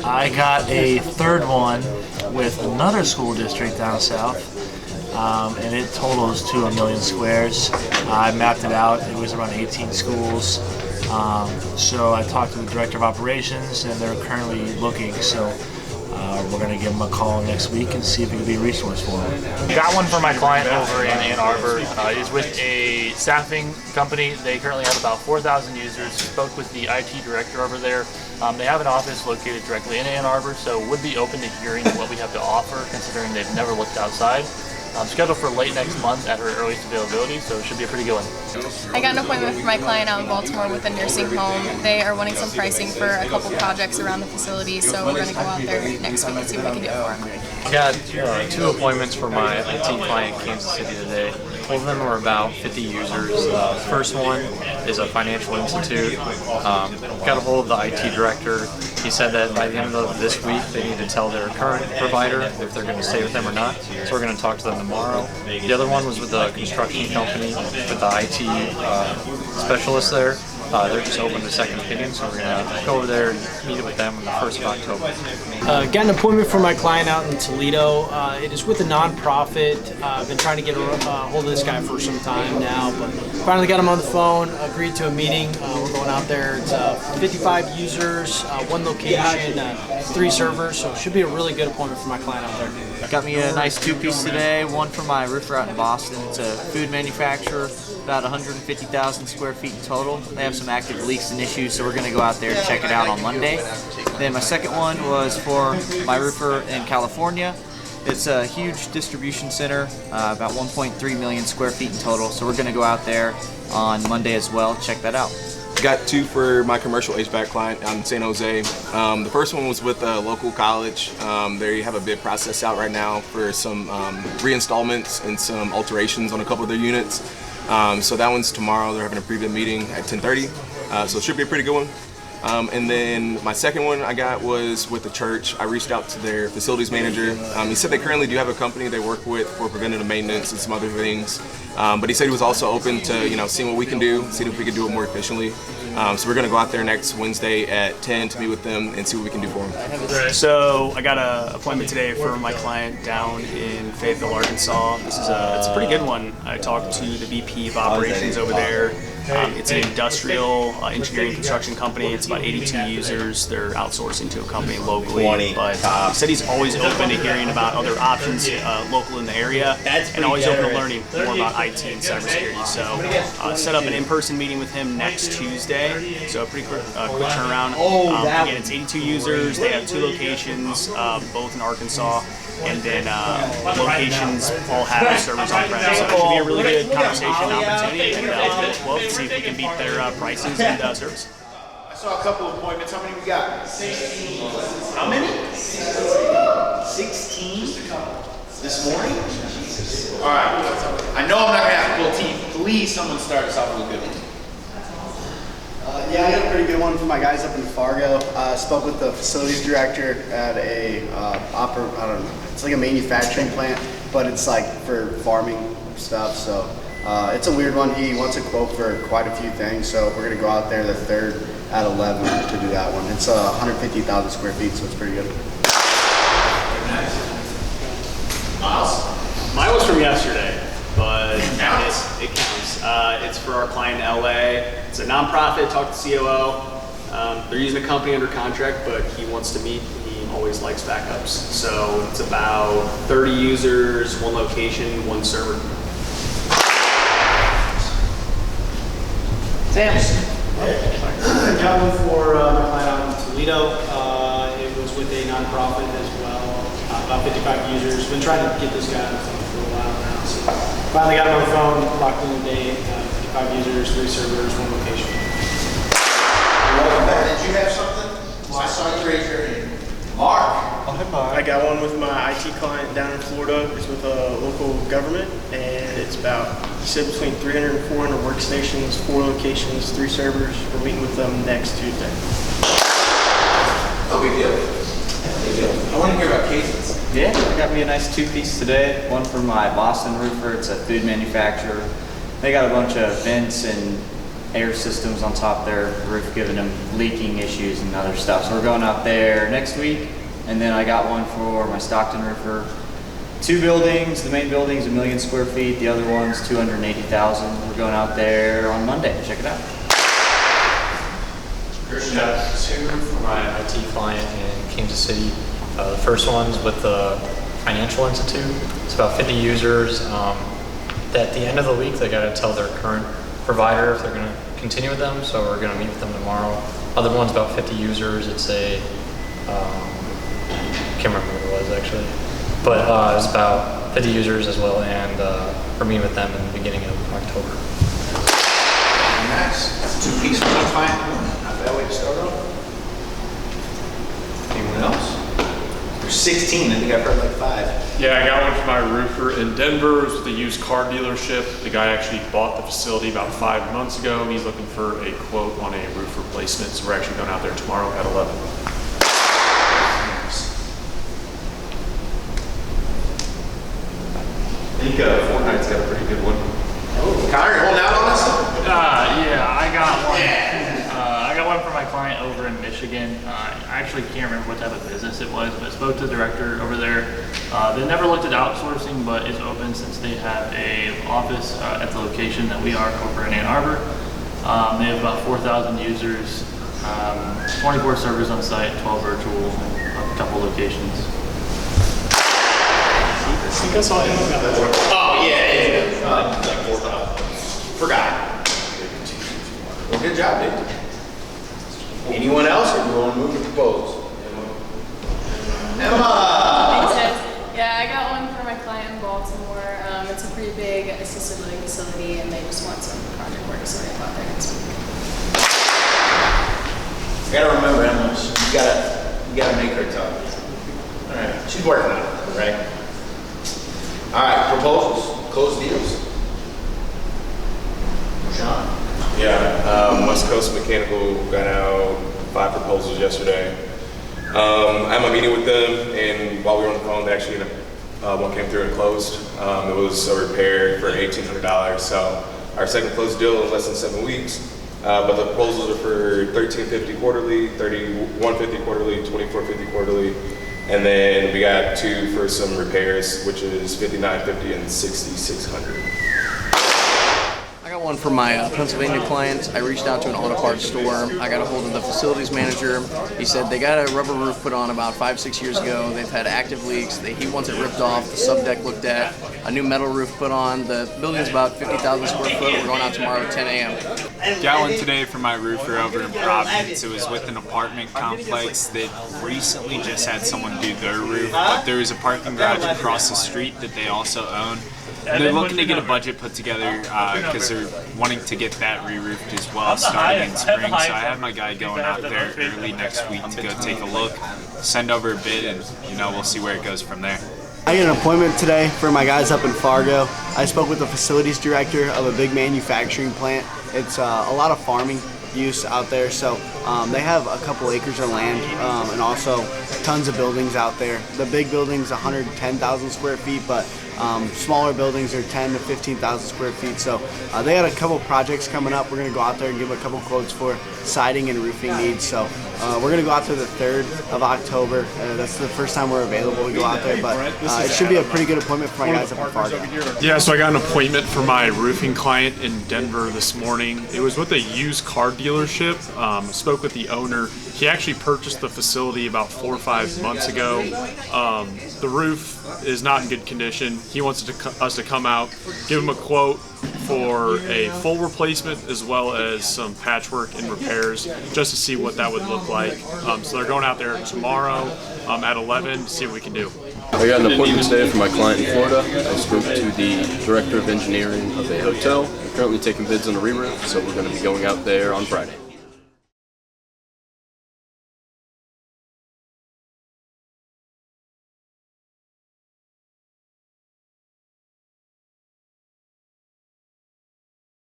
I got a third one with another school district down south, and it totals to 1,000,000 squares. I mapped it out. It was around 18 schools. So I talked to the director of operations, and they're currently looking. So we're going to give them a call next week and see if it can be a resource for them. Got one for my client over in Ann Arbor. It is with a staffing company. They currently have about 4,000 users. Spoke with the IT director over there. They have an office located directly in Ann Arbor, so would be open to hearing what we have to offer, considering they've never looked outside. Scheduled for late next month at her earliest availability, so it should be a pretty good one. I got an appointment for my client out in Baltimore with a nursing home. They are wanting some pricing for a couple projects around the facility, so we're going to go out there next week and see what we can do for them. I got 2 appointments for my IT client in Kansas City today. Both of them are about 50 users. The first one is a financial institute. Got a hold of the IT director. He said that by the end of this week they need to tell their current provider if they're going to stay with them or not. So we're going to talk to them tomorrow. The other one was with a construction company with the IT specialist there. They're just open to second opinion, so we're going to go over there and meet with them on the 1st of October. Got an appointment for my client out in Toledo. It is with a nonprofit. I've been trying to get a hold of this guy for some time now, but finally got him on the phone, agreed to a meeting. We're going out there. It's 55 users, 1 location, 3 servers, so it should be a really good appointment for my client out there. Got me a nice 2-piece today, one for my roofer out in Boston. It's a food manufacturer, about 150,000 square feet in total. They have some active leaks and issues, so we're going to go out there and check it out on Monday. Then my second one was for my roofer in California. It's a huge distribution center, about 1.3 million square feet in total, so we're going to go out there on Monday as well. Check that out. Got 2 for my commercial HVAC client out in San Jose. The first one was with a local college. They have a bid process out right now for some reinstallments and some alterations on a couple of their units. So that one's tomorrow. They're having a pre-bid meeting at 10:30, so it should be a pretty good one. And then my second one I got was with the church. I reached out to their facilities manager. He said they currently do have a company they work with for preventative maintenance and some other things. But he said he was also open to seeing what we can do, seeing if we can do it more efficiently. So we're going to go out there next Wednesday at 10 to meet with them and see what we can do for them. So I got an appointment today for my client down in Fayetteville, Arkansas. It's a pretty good one. I talked to the VP of operations over there. It's an industrial engineering construction company. It's about 82 users. They're outsourcing to a company locally, but he said he's always open to hearing about other options local in the area, and always open to learning more about IT and cybersecurity. So set up an in-person meeting with him next Tuesday. So a pretty quick turnaround. Again, it's 82 users. They have 2 locations, both in Arkansas, and then locations all have servers on-prem. So it should be a really good conversation opportunity, and we'll see if we can beat their prices and service. I saw a couple of appointments. How many we got? 16. How many? 16 this morning? All right. I know I'm not going to have a full team. Please, someone start us off with a good one. Yeah, I got a pretty good one for my guys up in Fargo. Spoke with the facilities director at a I don't know, it's like a manufacturing plant, but it's like for farming stuff. So it's a weird one. He wants a quote for quite a few things, so we're gonna go out there the 3rd at 11 to do that one. It's 150,000 square feet, so it's pretty good. Myles? Mine was from yesterday, but it counts. It's for our client in LA. It's a nonprofit. Talked to COO. They're using a company under contract, but he wants to meet. He always likes backups. So it's about 30 users, 1 location, 1 server. Sam. I got one for my client out in Toledo. It was with a nonprofit as well. About 55 users. Been trying to get this guy on the phone for a while now. So finally got him on the phone, locked in the day. 55 users, 3 servers, 1 location. Welcome back. Did you have something? Well, I saw you raise your hand. Mark. Oh, hi, Mark. I got one with my IT client down in Florida. It's with a local government, and it's about, he said, between 300 and 400 workstations, 4 locations, 3 servers. We're meeting with them next Tuesday. No big deal. I want to hear about cases. Yeah, I got me a nice 2-piece today. One for my Boston roofer. It's a food manufacturer. They got a bunch of vents and air systems on top of their roof, giving them leaking issues and other stuff. So we're going out there next week, and then I got one for my Stockton roofer. 2 buildings. The main building's 1 million square feet. The other one's 280,000. We're going out there on Monday. Check it out. Yeah, 2 for my IT client in Kansas City. The first one's with the Financial Institute. It's about 50 users. At the end of the week, they got to tell their current provider if they're going to continue with them. So we're going to meet with them tomorrow. Other one's about 50 users. It's a can't remember what it was actually, but it was about 50 users as well, and we're meeting with them in the beginning of October. Nice. 2 pieces for my client. Not a bad way to start off. Anyone else? There's 16. I think I've heard like 5. Yeah, I got one for my roofer in Denver. It was with a used car dealership. The guy actually bought the facility about 5 months ago. He's looking for a quote on a roof replacement. So we're actually going out there tomorrow at 11. I think Fortnite's got a pretty good one. Oh, Connor, you holding out on us? Yeah, I got one. I got one for my client over in Michigan. I actually can't remember what type of business it was, but I spoke to the director over there. They never looked at outsourcing, but it's open since they have a office at the location that we are over in Ann Arbor. They have about 4,000 users, 24 servers on site, 12 virtual, a couple locations. I think I saw him. Oh, yeah. Like 4,000. Forgot. Well, good job, dude. Anyone else, or do you want to move to propose? Emma! Thanks, guys. Yeah, I got one for my client in Baltimore. It's a pretty big assisted living facility, and they just want some project work, so they go out there next week. You gotta remember, Emma, you gotta make her tough. All right, she's working on it, right? All right, proposals, closed deals. RaShaun. Yeah, West Coast Mechanical got out 5 proposals yesterday. I had my meeting with them, and while we were on the phone, they actually one came through and closed. It was a repair for $1,800. So our second closed deal in less than 7 weeks. But the proposals are for $1,350 quarterly, $3,150 quarterly, $2,450 quarterly, and then we got 2 for some repairs, which is $5,950 and $6,600. I got one for my Pennsylvania clients. I reached out to an auto parts store. I got a hold of the facilities manager. He said they got a rubber roof put on about 5-6 years ago. They've had active leaks. He wants it ripped off, the subdeck looked at, a new metal roof put on. The building's about 50,000 square foot. We're going out tomorrow at 10 a.m. Got one today for my roofer over in Providence. It was with an apartment complex that recently just had someone do their roof, but there was a parking garage across the street that they also own. They're looking to get a budget put together because they're wanting to get that re-roofed as well starting in spring. So I have my guy going out there early next week to go take a look, send over a bid, and we'll see where it goes from there. I got an appointment today for my guys up in Fargo. I spoke with the facilities director of a big manufacturing plant. It's a lot of farming use out there, so they have a couple acres of land and also tons of buildings out there. The big building's 110,000 square feet, but smaller buildings are 10 to 15,000 square feet. So they had a couple projects coming up. We're going to go out there and give a couple quotes for siding and roofing needs. So we're going to go out there the 3rd of October. That's the first time we're available to go out there, but it should be a pretty good appointment for my guys up in Fargo. Yeah, so I got an appointment for my roofing client in Denver this morning. It was with a used car dealership. Spoke with the owner. He actually purchased the facility about 4 or 5 months ago. The roof is not in good condition. He wants us to come out, give him a quote for a full replacement as well as some patchwork and repairs, just to see what that would look like. So they're going out there tomorrow at 11 to see what we can do. I got an appointment today for my client in Florida. I spoke to the director of engineering of a hotel. We're currently taking bids on a re-roof, so we're going to be going out there on Friday.